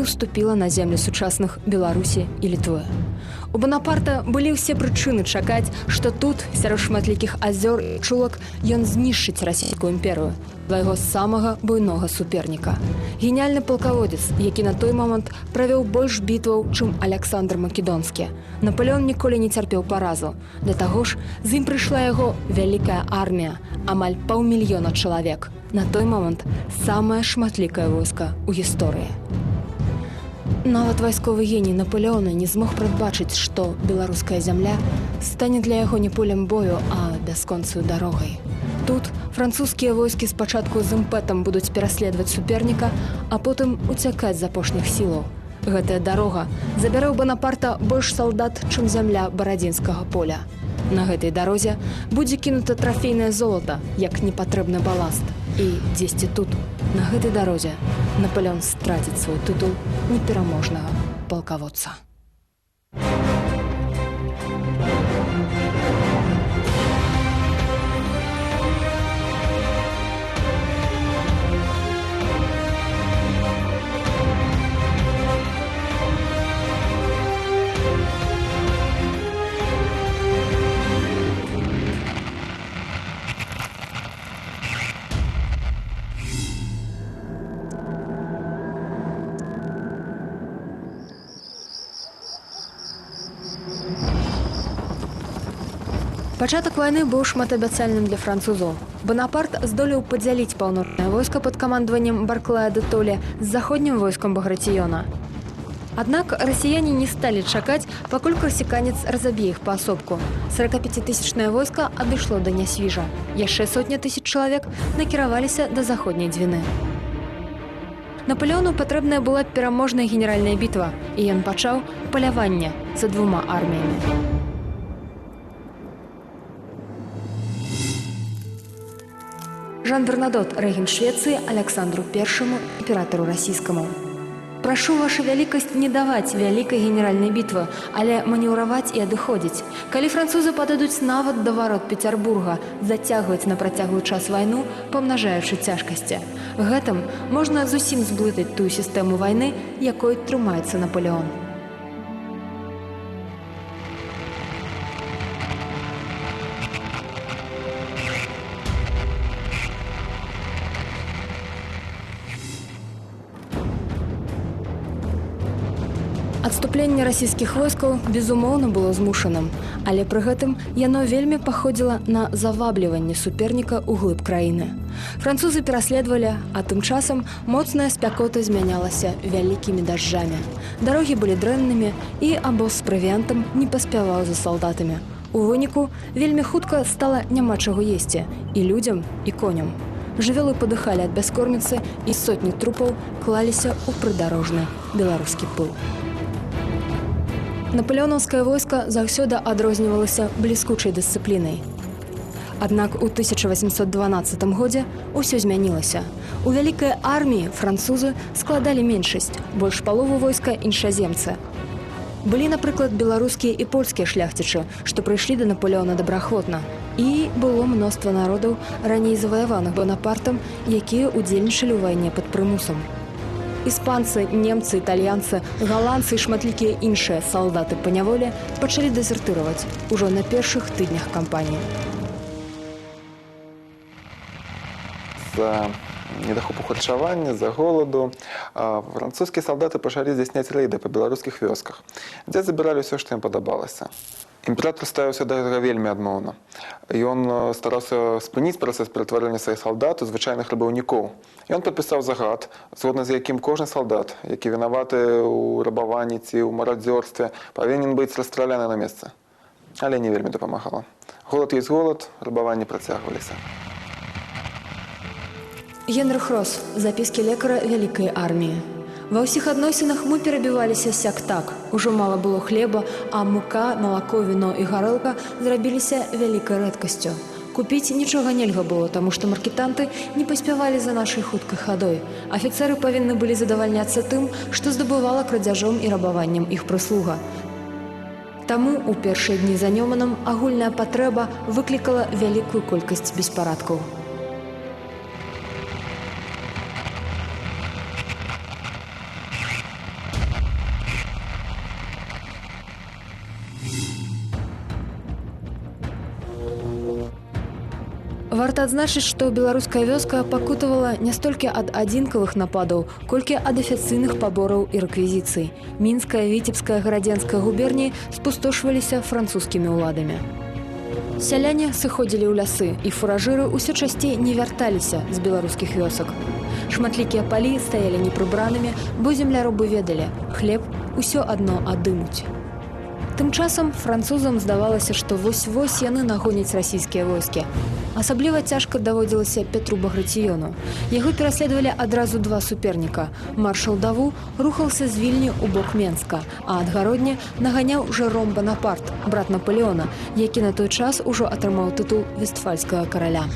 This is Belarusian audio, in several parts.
уступіла на землю сучасных Беларусі і Літвы. У Банапарта былі ўсе прычыны чакаць, што тут, сярод шматлікіх азёр і чулак, ён знішчыць расійскую імперыю, свайго самага буйнога суперніка. Геніальны палкаводзец, які на той момант правёў больш бітваў, чым Аляксандр Македонскі. Напалеон ніколі не цярпеў паразу. Для таго ж, з ім прыйшла яго вялікая армія, амаль 500 000 чалавек. На той момант самае шматлікае войска ў гісторыі. Нават вайсковы геній Напалеона не змог прадбачыць, што беларуская зямля стане для яго не полем бою, а бясконцаю дарогай. Тут французскія войскі спачатку з імпэтам будуць пераследаваць суперніка, а потым уцякаць з апошніх сілаў. Гэтая дарога забярэ ў Банапарта больш салдат, чым зямля барадзінскага поля. На гэтай дарозе будзе кінута трафейнае золата, як непатрэбны баласт. І дзесьці тут, на гэтай дарозе, Напалеон страціць свой тытул непераможнага палкаводца. Пачатак вайны быў шматабяцальным для французаў. Банапарт здолеў падзяліць паўночнае войска пад камандаваннем Барклая де Толле з заходнім войскам Баграцыёна. Аднак расіяне не сталі чакаць, пакуль карсіканец разаб'е іх паасобку. 45-тысячнае войска адышло да Нясвіжа. Яшчэ 100 000 чалавек накіраваліся да заходняй Двіны. Напалеону патрэбная была пераможная генеральная бітва, і ён пачаў паляванне за двума арміямі. Жан Бернадот, рэгент Швеции, Александру I, императору российскому. Прошу ваша вялікасць не даваць вялікай генеральнай бітвы, але манеўраваць і адыходзіць. Калі французы пададуць нават да варот Пецярбурга, зацягваць на працяглы час вайну, памнажаючы цяжкасці. Гэтым можна зусім зблытаць тую сістэму вайны, якой трымаецца Напалеон. Адступленне расійскіх войскаў, безумоўна, было змушаным, але пры гэтым яно вельмі паходзіла на завабліванне суперніка ў глыб краіны. Французы пераследавалі, а тым часам моцная спякота змянялася вялікімі дажджамі. Дарогі былі дрэннымі, і абоз з правіантам не паспяваў за салдатамі. У выніку вельмі хутка стала няма чаго есці і людзям, і коням. Жывёлы падыхалі ад бяскорміцы, і сотні трупаў клаліся ў прыдарожны беларускі пыл. Напалеонаўскае войска заўсёды адрознівалася бліскучай дысцыплінай. Аднак у 1812 годзе ўсё змянілася. У вялікай арміі французы складалі меншасць, больш палову войска іншаземцы. Былі, напрыклад, беларускія і польскія шляхцічы, што прыйшлі да Напалеона добраахвотна. І было мноства народаў, раней заваяваных Банапартам, якія ўдзельнічалі ў вайне пад прымусам. Іспанцы, немцы, італьянцы, галандцы і шматлікія іншыя салдаты па няволі пачалі дэзертыраваць ужо на першых тыднях кампаніі. За недахопу харчавання, за голаду французскія салдаты пачалі здзяйсняць рэйды па беларускіх вёсках, дзе забіралі ўсё, што ім падабалася. Імператор ставіўся да гэтага вельмі адмоўна. Ён стараўся спыніць працэс ператварэння сваіх салдат у звычайных рабаўнікоў. Ён падпісаў загад, згодна з якім кожны салдат, які вінаваты ў рабаванні ці ў марадзёрстве, павінен быць расстраляны на месцы. Але не вельмі дапамагала. Голад ёсць голад, рабаванні працягваліся. Генрых Рос. Запіскі лекара вялікай арміі. Ва ўсіх адносінах мы перабіваліся сяк-так. Ужо мала было хлеба, а мука, малако, віно і гарэлка зрабіліся вялікай рэдкасцю. Купіць нічога нельга было, таму што маркетанты не паспявалі за нашай хуткай хадой. Афіцэры павінны былі задавальняцца тым, што здабывала крадзяжом і рабаваннем іх прыслуга. Таму ў першыя дні за Нёманам агульная патрэба выклікала вялікую колькасць беспарадкаў. Варта адзначыць, што беларуская вёска пакутавала не столькі ад адзінкавых нападаў, колькі ад афіцыйных пабораў і рэквізіцый. Мінская, Віцебская, Гарадзенская губерніі спустошваліся французскімі ўладамі. Сяляне сыходзілі ў лясы, і фуражыры ўсё часцей не вярталіся з беларускіх вёсак. Шматлікія палі стаялі непрыбранымі, бо землярубы ведалі – хлеб усё адно адымуць. Тым часам французам здавалася, што вось-вось яны нагоняць расійскія войскі. Асабліва цяжка даводзілася Петру Баграцыёну. Яго пераследавалі адразу два суперніка. Маршал Даву рухаўся з Вільні ў бок Менска, а ад Гародні наганяў Жэром Банапарт, брат Напалеона, які на той час ужо атрымаў тытул вестфальскага караля.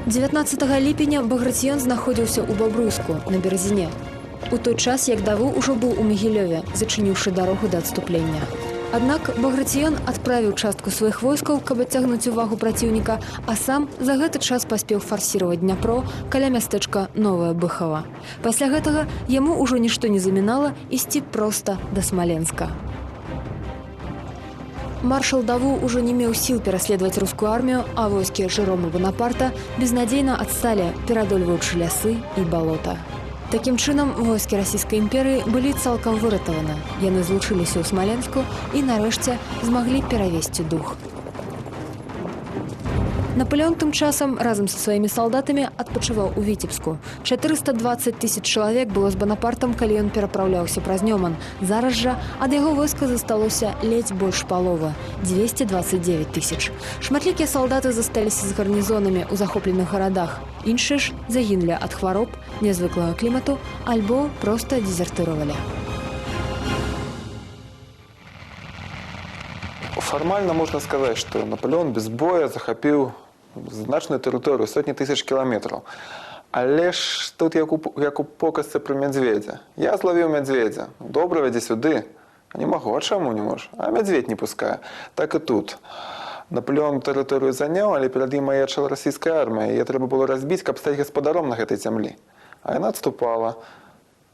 19 ліпеня Баграцыён знаходзіўся ў Бабруйску, на Беразіне. У той час, як Даву ўжо быў у Магілёве, зачыніўшы дарогу да адступлення. Аднак Баграцыён адправіў частку сваіх войскаў, каб адцягнуць увагу праціўніка, а сам за гэты час паспеў фарсіраваць Дняпро каля мястэчка Новая Быхава. Пасля гэтага яму ўжо нішто не замінала ісці проста да Смаленска. Маршал Даву ўжо не меў сіл пераследаваць рускую армію, а войскі Жэрома Банапарта безнадзейна адсталі, перадольваючы лясы і балота. Такім чынам, войскі расійскай імперыі былі цалкам выратаваны. Яны злучыліся ў Смаленску і, нарэшце, змаглі перавесці дух. Напалеон тым часам разам са сваімі салдатамі адпачываў у Віцебску. 420 000 чалавек было з Банапартам, калі ён перапраўляўся праз Нёман. Зараз жа ад яго войска засталося ледзь больш паловы – 229 000. Шматлікія салдаты засталіся з гарнізонамі ў захопленых гарадах. Іншыя ж загінулі ад хвароб, нязвыклага клімату альбо проста дезертыравалі. Формально можно сказать, что Наполеон без боя захопил значную тэрыторыю, сотні тысяч кіламетраў. Але ж тут як у показцы про мядзведзя. Я зловіў мядзведзя. Добра, вядзі сюды. А не могу. А чаму не можешь? А мядзведь не пускае. Так и тут. Наполеон тэрыторыю заняў, але перад ім маячыла расійская армія. Яе трэба было разбіць, каб стаць гаспадаром на гэтай зямлі. А яна адступала.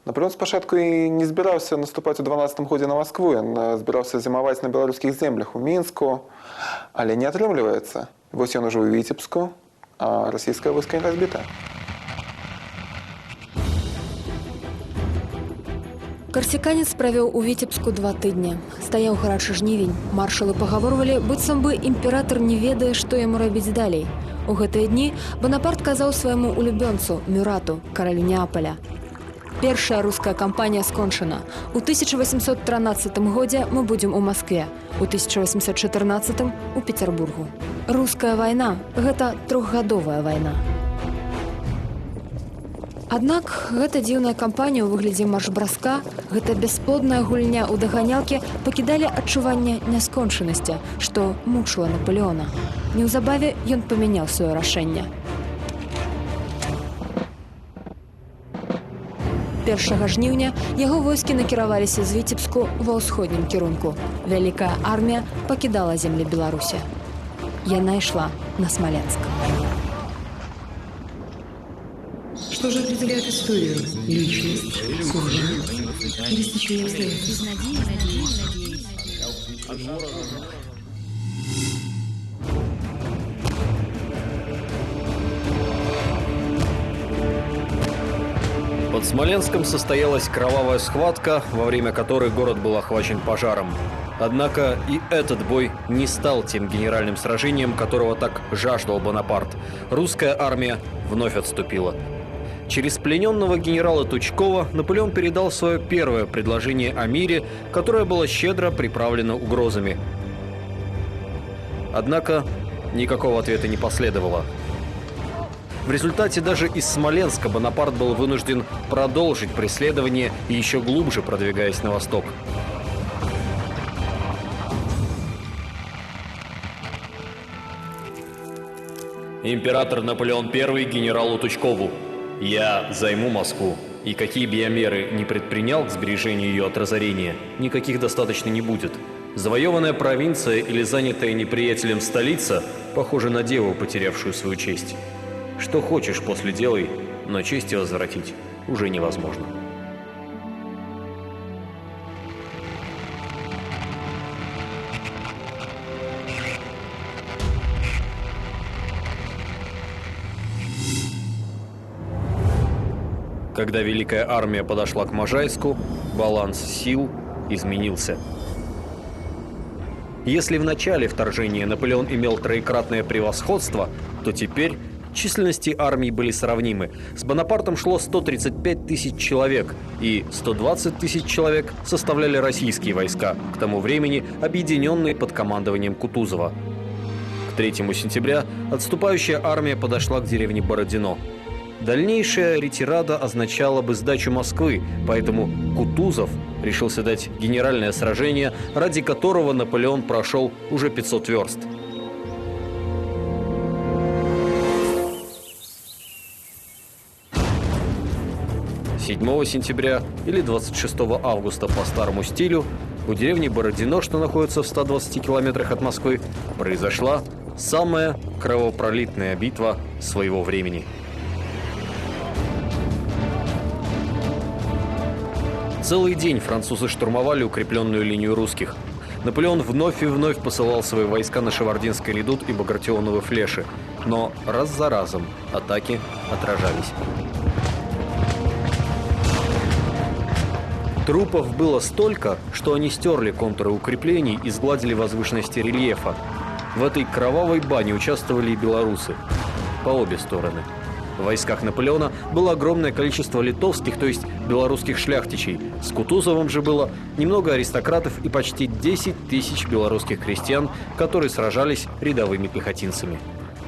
Наполеон спачатку і не збіраўся наступаць у 12-м годзе на Маскву. Ён збіраўся зімаваць на беларускіх землях у Мінску. Але не атрымліваецца. Вось ён ужо ў Віцебску, а расійская войска не разбіта. Карсіканец правёў у Віцебску 2 тыдні. Стаяў гарачы жнівень. Маршалы пагаворвалі, быццам бы імператар не ведае, што яму рабіць далей. У гэтыя дні Банапарт казаў свайму улюбёнцу Мюрату, каралю Неапаля: «Першая руская кампанія скончана. У 1813 годзе мы будзем у Маскве, у 1814 у Петербургу. Руская вайна – гэта трохгадовая вайна». Аднак гэта дзіўная кампанія ў выглядзе марш-браска, гэта бясплодная гульня ў даганялкі пакідалі адчуванне няскончанасці, што мучыла Напалеона. Неўзабаве ён памяняў сваё рашэнне. 1 жніўня яго войскі накіраваліся з Віцебску ва ўсходнім кірунку. Вялікая армія пакідала землі Беларусі. Яна ішла на Смоленск. Что же определяет историю? Личность, сюжет или стечение обстоятельств? Под Смоленском состоялась кровавая схватка, во время которой город был охвачен пожаром. Однако и этот бой не стал тем генеральным сражением, которого так жаждал Бонапарт. Русская армия вновь отступила. Через плененного генерала Тучкова Наполеон передал свое первое предложение о мире, которое было щедро приправлено угрозами. Однако никакого ответа не последовало. В результате даже из Смоленска Бонапарт был вынужден продолжить преследование и еще глубже продвигаясь на восток. Император Наполеон I генералу Тучкову: «Я займу Москву, и какие бы я меры не предпринял к сбережению ее от разорения, никаких достаточно не будет. Завоеванная провинция или занятая неприятелем столица похожа на деву, потерявшую свою честь. Что хочешь после делай, но честь возвратить уже невозможно». Когда Великая Армия подошла к Можайску, баланс сил изменился. Если в начале вторжения Наполеон имел троекратное превосходство, то теперь численности армий были сравнимы. С Бонапартом шло 135 тысяч человек, и 120 тысяч человек составляли российские войска, к тому времени объединенные под командованием Кутузова. К 3 сентября отступающая армия подошла к деревне Бородино. Дальнейшая ретирада означала бы сдачу Москвы, поэтому Кутузов решился дать генеральное сражение, ради которого Наполеон прошел уже 500 верст. 7 сентября или 26 августа по старому стилю у деревни Бородино, что находится в 120 километрах от Москвы, произошла самая кровопролитная битва своего времени. Целый день французы штурмовали укрепленную линию русских. Наполеон вновь и вновь посылал свои войска на Шевардинский редут и Багратионовы флеши, но раз за разом атаки отражались. Трупов было столько, что они стерли контуры укреплений и сгладили возвышенности рельефа. В этой кровавой бане участвовали и белорусы. По обе стороны. В войсках Наполеона было огромное количество литовских, то есть белорусских шляхтичей. С Кутузовым же было немного аристократов и почти 10 тысяч белорусских крестьян, которые сражались рядовыми пехотинцами.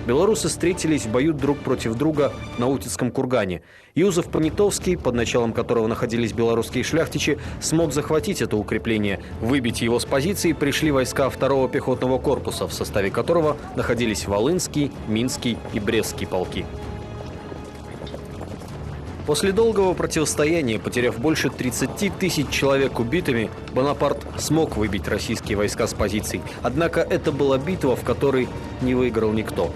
Белорусы встретились в бою друг против друга на Утицком кургане. Юзеф Понятовский, под началом которого находились белорусские шляхтичи, смог захватить это укрепление. Выбить его с позиций пришли войска 2-го пехотного корпуса, в составе которого находились Волынский, Минский и Брестский полки. После долгого противостояния, потеряв больше 30 тысяч человек убитыми, Бонапарт смог выбить российские войска с позиций. Однако это была битва, в которой не выиграл никто.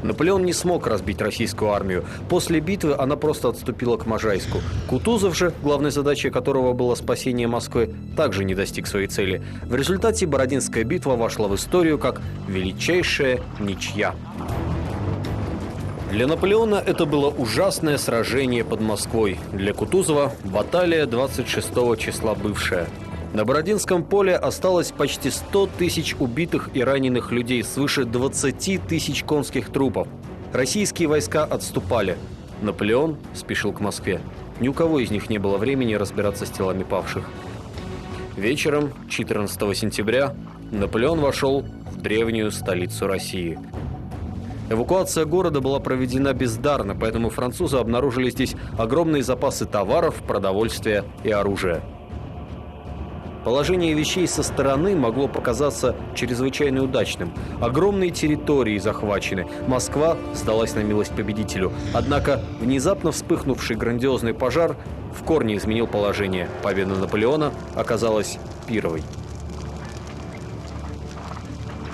Наполеон не смог разбить российскую армию. После битвы она просто отступила к Можайску. Кутузов же, главной задачей которого было спасение Москвы, также не достиг своей цели. В результате Бородинская битва вошла в историю как величайшая ничья. Для Наполеона это было ужасное сражение под Москвой. Для Кутузова – баталия 26 числа бывшая. На Бородинском поле осталось почти 100 тысяч убитых и раненых людей, свыше 20 тысяч конских трупов. Российские войска отступали. Наполеон спешил к Москве. Ни у кого из них не было времени разбираться с телами павших. Вечером 14 сентября Наполеон вошел в древнюю столицу России. Эвакуация города была проведена бездарно, поэтому французы обнаружили здесь огромные запасы товаров, продовольствия и оружия. Положение вещей со стороны могло показаться чрезвычайно удачным. Огромные территории захвачены. Москва сдалась на милость победителю. Однако внезапно вспыхнувший грандиозный пожар в корне изменил положение. Победа Наполеона оказалась пировой.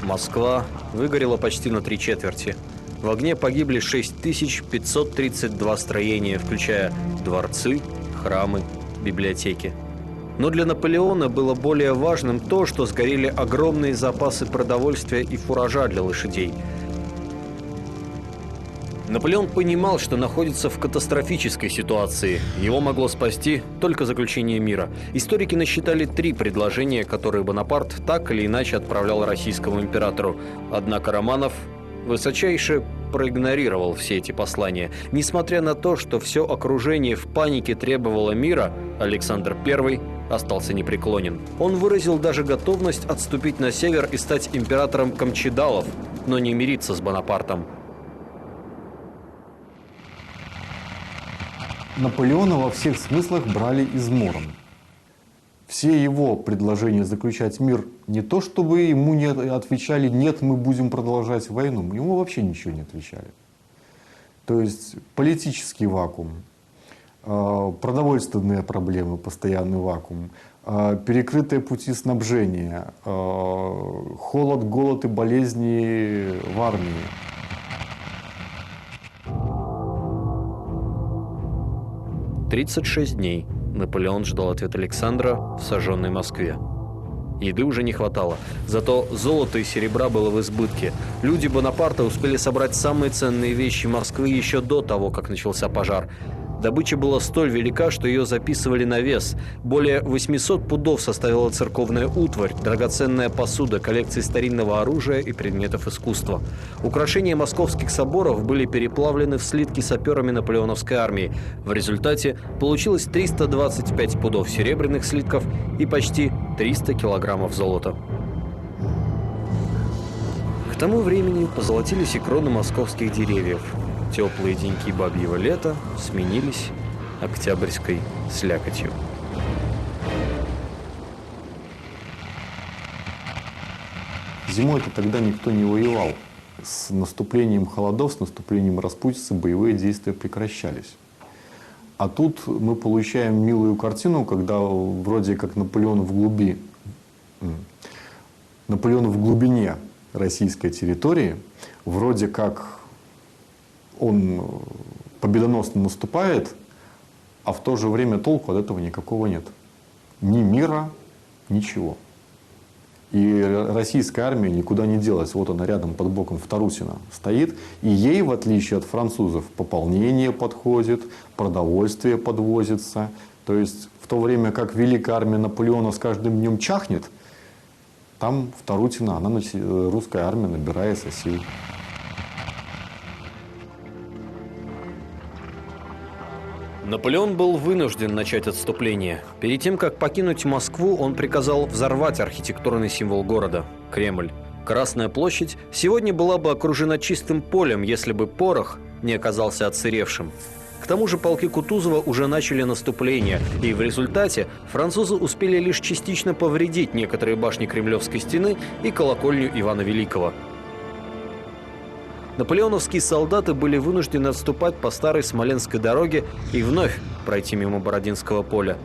Москва выгорела почти на 3/4. В огне погибли 6532 строения, включая дворцы, храмы, библиотеки. Но для Наполеона было более важным то, что сгорели огромные запасы продовольствия и фуража для лошадей. Наполеон понимал, что находится в катастрофической ситуации. Его могло спасти только заключение мира. Историки насчитали 3 предложения, которые Бонапарт так или иначе отправлял российскому императору. Однако Романов высочайше проигнорировал все эти послания. Несмотря на то, что все окружение в панике требовало мира, Александр I остался непреклонен. Он выразил даже готовность отступить на север и стать императором Камчедалов, но не мириться с Бонапартом. Наполеона во всех смыслах брали измором. Все его предложения заключать мир не то, чтобы ему не отвечали «нет, мы будем продолжать войну», ему вообще ничего не отвечали. То есть политический вакуум, продовольственные проблемы, постоянный вакуум, перекрытые пути снабжения, холод, голод и болезни в армии. «36 дней Наполеон ждал ответ Александра в сожженной Москве. Еды уже не хватало. Зато золота и серебра было в избытке. Люди Бонапарта успели собрать самые ценные вещи Москвы еще до того, как начался пожар. Добыча была столь велика, что ее записывали на вес. Более 800 пудов составила церковная утварь, драгоценная посуда, коллекции старинного оружия и предметов искусства. Украшения московских соборов были переплавлены в слитки саперами наполеоновской армии. В результате получилось 325 пудов серебряных слитков и почти 300 килограммов золота. К тому времени позолотились и кроны московских деревьев. Теплые деньки бабьего лета сменились октябрьской слякотью. Зимой-то тогда никто не воевал. С наступлением холодов, с наступлением распутицы боевые действия прекращались. А тут мы получаем милую картину, когда вроде как Наполеон в глубине российской территории, вроде как он победоносно наступает, а в то же время толку от этого никакого нет. Ни мира, ничего. И российская армия никуда не делась. Вот она рядом под боком в Тарусино стоит. И ей, в отличие от французов, пополнение подходит, продовольствие подвозится. То есть в то время как великая армия Наполеона с каждым днем чахнет, там в Тарутино русская армия набирается сил. Наполеон был вынужден начать отступление. Перед тем, как покинуть Москву, он приказал взорвать архитектурный символ города – Кремль. Красная площадь сегодня была бы окружена чистым полем, если бы порох не оказался отсыревшим. К тому же полки Кутузова уже начали наступление, и в результате французы успели лишь частично повредить некоторые башни Кремлевской стены и колокольню Ивана Великого. Наполеоновские солдаты были вынуждены отступать по старой Смоленской дороге и вновь пройти мимо Бородинского поля.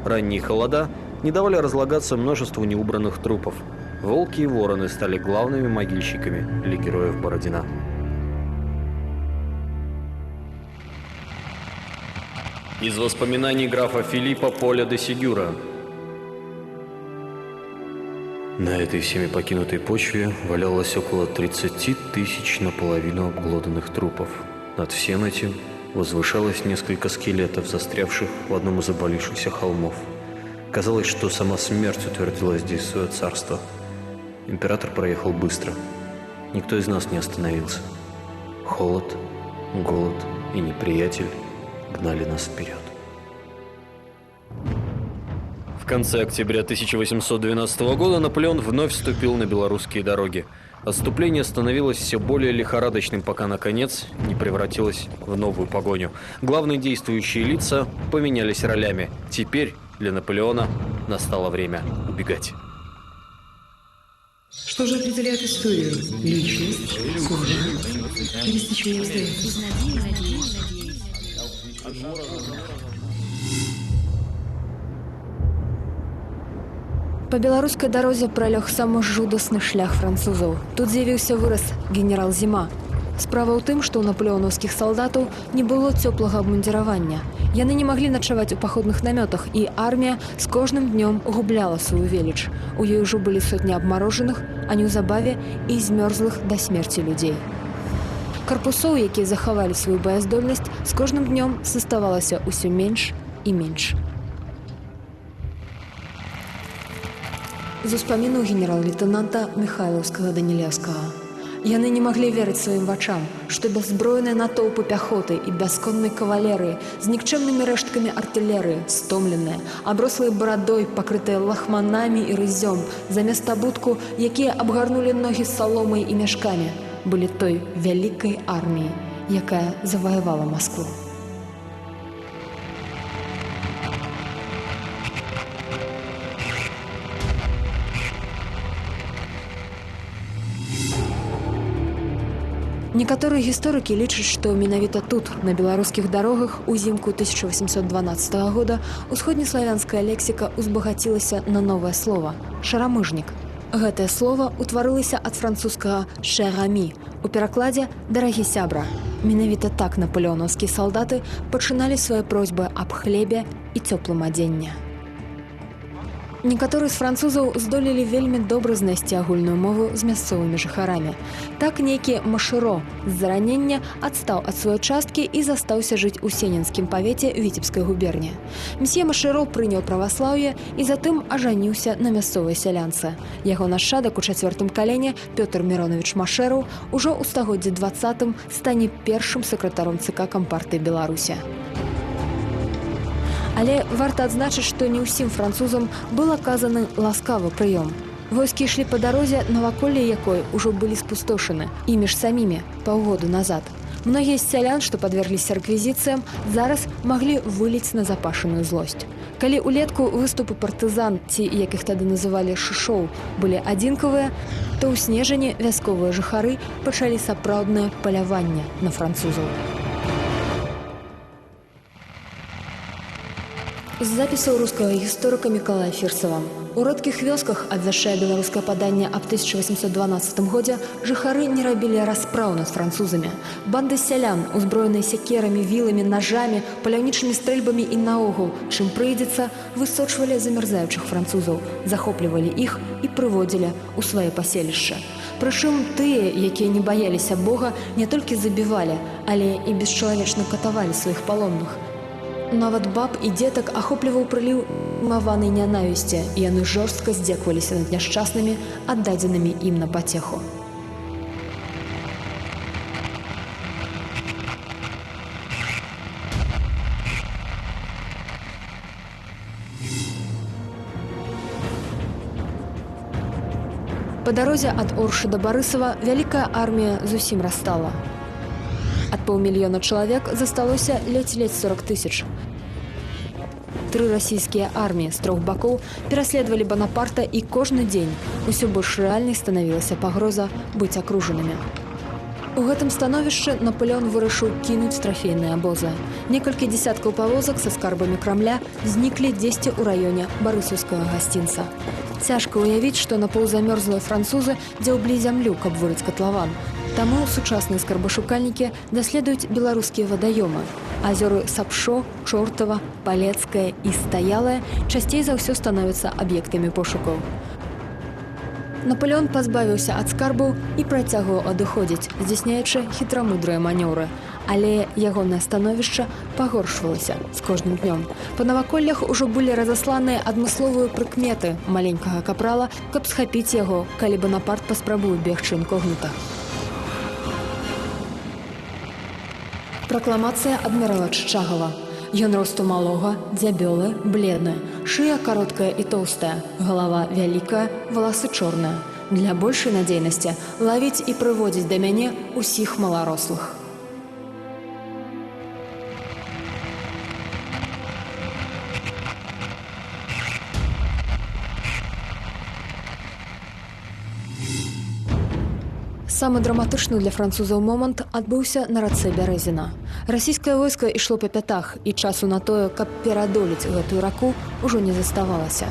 Ранние холода не давали разлагаться множеству неубранных трупов. Волки и вороны стали главными могильщиками для героев Бородина. Из воспоминаний графа Филиппа Поля де Сигюра. На этой всеми покинутой почве валялось около 30 тысяч наполовину обглоданных трупов. Над всем этим возвышалось несколько скелетов, застрявших в одном из обвалившихся холмов. Казалось, что сама смерть утвердила здесь свое царство. Император проехал быстро. Никто из нас не остановился. Холод, голод и неприятель гнали нас вперед. В конце октября 1812 года Наполеон вновь вступил на белорусские дороги. Отступление становилось все более лихорадочным, пока, наконец, не превратилось в новую погоню. Главные действующие лица поменялись ролями. Теперь для Наполеона настало время убегать. Что же определяет историю? Личность, судьба или стечение обстоятельств? Па беларускай дарозе пралёг самы жудасны шлях французаў. Тут з'явіўся выраз генерал Зіма. Справа ў тым, што ў наполеонаўскіх салдатаў не было цёплага абмундзіравання. Яны не маглі начаваць у паходных намётах, і армія з кожным днём губляла сваю веліч. У ёй ужо былі сотні абмарожаных, а неўзабаве і змёрзлых да смерці людзей. Карпусоў, якія захавалі сваю баяздольнасць, з кожным днём заставалася ўсё менш і менш. З успамінаў генерал-лейтенанта Михайлаўскага Данілевскага. Яны не маглі верыць сваім вачам, што бяззброеныя натоўпы пяхоты і бясконнай кавалерыі з нікчэмнымі рэшткамі артылерыі, стомленыя, аброслыя барадой, пакрытыя лахманамі і рыззём, замест абутку, якія абгарнулі ногі саломай і мяшкамі, былі той вялікай арміяй, якая заваявала Маскву. Некаторыя гісторыкі лічаць, што менавіта тут, на беларускіх дарогах, узімку 1812 года усходнеславянская лексіка узбагацілася на новае слово – шарамыжнік. Гэтае слово утварылася ад французскага «шэр-амі», у перакладзе «дарагі сябра». Менавіта так наполеонаўскія салдаты пачыналі свае просьбы аб хлебе і цёплым адзенні. Некаторыя з французаў здолелі вельмі добра знайсці агульную мову з мясцовымі жыхарамі. Так нейкі Машыро з-за ранення адстаў ад сваёй часткі і застаўся жыць у Сенінскім павеце Віцебскай губерні. Мсье Машыро прыняў праваслаўе і затым ажаніўся на мясцовай сялянцы. Яго нашчадак у чацвёртым калене Пётр Міронович Машэраў ужо ў стагоддзі 20 стане першым сакратаром ЦК Кампартыі Беларусі. Але варта адзначыць, што не ўсім французам был аказаны ласкавы прыём. Войскі ішлі па дарозе, наваколле якой ужо былі спустошаны імі ж самімі паўгоду назад. Многія з сялян, што падвергліся рэквізіцыям, зараз маглі выліць на запашаную злосць. Калі ўлетку выступы партызан, ці як іх тады называлі шышоў, былі адзінкавыя, то ў снежні вясковыя жыхары пачалі сапраўднае паляванне на французаў. З запісаў рускага гісторыка Мікалая Фірсава. У рэдкіх вёсках, ад зашчая беларускае паданне аб 1812 годзе, жыхары не рабілі распраў над французамі. Банды сялян, узброеныя сякерамі, віламі, нажамі, паляўнічымі стрэльбамі і наогул, чым прыйдзецца, высочвалі замярзаючых французаў, захоплівалі іх і прыводзілі ў свае паселішча. Прычым тыя, якія не баяліся Бога, не толькі забівалі, але і бесчалавечна катавалі сваіх палонных. Нават баб і дзетак ахопліваў прыліў маванай нянавісці, і яны жорстка здзекваліся над няшчаснымі, аддадзенымі ім на пацеху. Па дарозе ад Оршы да Барысава вялікая армія зусім расстала. Ад 500 000 чалавек засталося ледзь-ледзь 40 000. 3 расійскія арміі з 3 бакоў пераследавалі Банапарта, і кожны дзень усё больш рэальнай станавілася пагроза быць акружанымі. У гэтым становішчы Напалеон вырашыў кінуць трафейныя абозы. Некалькі дзесяткаў павозак са скарбамі Крамля зніклі дзесьці ў раёне барысаўскага гасцінца. Цяжка ўявіць, што напаўзамёрзлыя французы дзяўблі зямлю, каб вырыць катлаван. Таму сучасныя скарбашукальнікі даследуюць беларускія вадаёмы. Азёры Сапшо, Чортава, Палецкая і Стаялая часцей за ўсё становяцца аб'ектамі пошукаў. Напалеон пазбавіўся ад скарбаў і працягваў адыходзіць, здзяйсняючы хітрамудрыя манёўры. Але ягонае становішча пагоршвалася з кожным днём. Па наваколлях ужо былі разасланыя адмысловыя прыкметы маленькага капрала, каб схапіць яго, калі Банапарт паспрабуе бегчы інкогніта. Пракламацыя адмірала Чычагава. Ён росту малога, дзябёлы, бледны, шыя кароткая і тоўстая, галава вялікая, валасы чорныя. Для большай надзейнасці лавіць і прыводзіць да мяне усіх маларослых. Самы драматычны для французаў момант адбыўся на рацэ Бярэзіна. Расійскае войска ішло па пятах, і часу на тое, каб пераадолець гэтую раку, ужо не заставалася.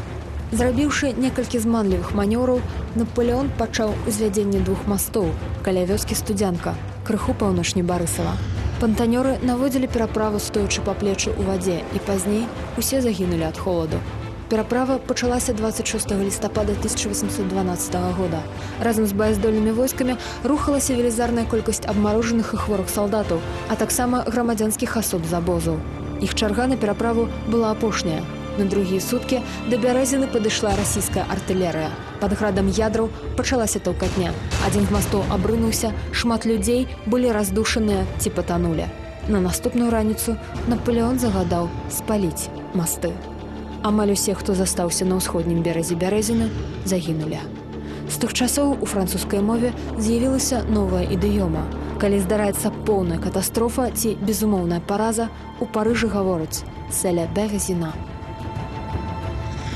Зрабіўшы некалькі зманлівых манёўраў, Напалеон пачаў узвядзенне 2 мастоў каля вёскі Студзянка, крыху паўночней Барысава. Пантанёры наводзілі пераправу, стоячы па плечы ў вадзе, і пазней усе загінулі ад холаду. Пераправа пачалася 26 лістапада 1812 года. Разам з баяздольнымі войскамі рухалася велізарная колькасць абмарожаных і хворых салдатаў, а таксама грамадзянскіх асоб з абозаў. Іх чарга на пераправу была апошняя. На другія суткі да Бярэзіны падышла расійская артылерыя. Пад градам ядраў пачалася таўкатня. Адзін з мастоў абрынуўся, шмат людзей былі раздушаныя ці патанулі. На наступную раніцу Напалеон загадаў спаліць масты. Амаль усе, хто застаўся на ўсходнім беразе Бярэзіны, загінулі. З тых часоў у французскай мове з'явілася новая ідыёма. Калі здараецца поўная катастрофа ці безумоўная параза, у Парыжы гавораць «c'est la Bérésina».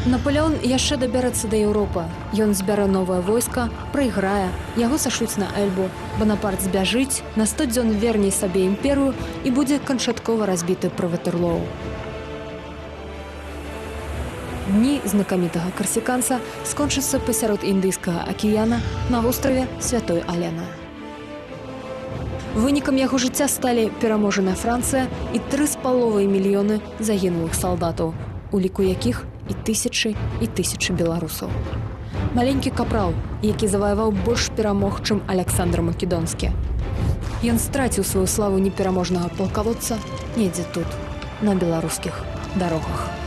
Напалеон яшчэ дабярэцца да Еўропы. Ён збярэ новае войска, прайграе, яго сашлюць на Эльбу. Банапарт збяжыць, на 100 дзён верне сабе імперыю і будзе канчаткова разбіты пры Ватерлоу. Дні знакамітага карсіканца скончацца пасярод Індыйскага акіяна на востраве Святой Алены. Вынікам яго жыцця сталі пераможаная Францыя і 3,5 мільёны загінулых салдатаў. у ліку якіх і тысячы беларусаў. Маленькі капрал, які заваяваў больш перамог, чым Аляксандр Македонскі. Ён страціў сваю славу непераможнага палкаводца недзе тут, на беларускіх дарогах.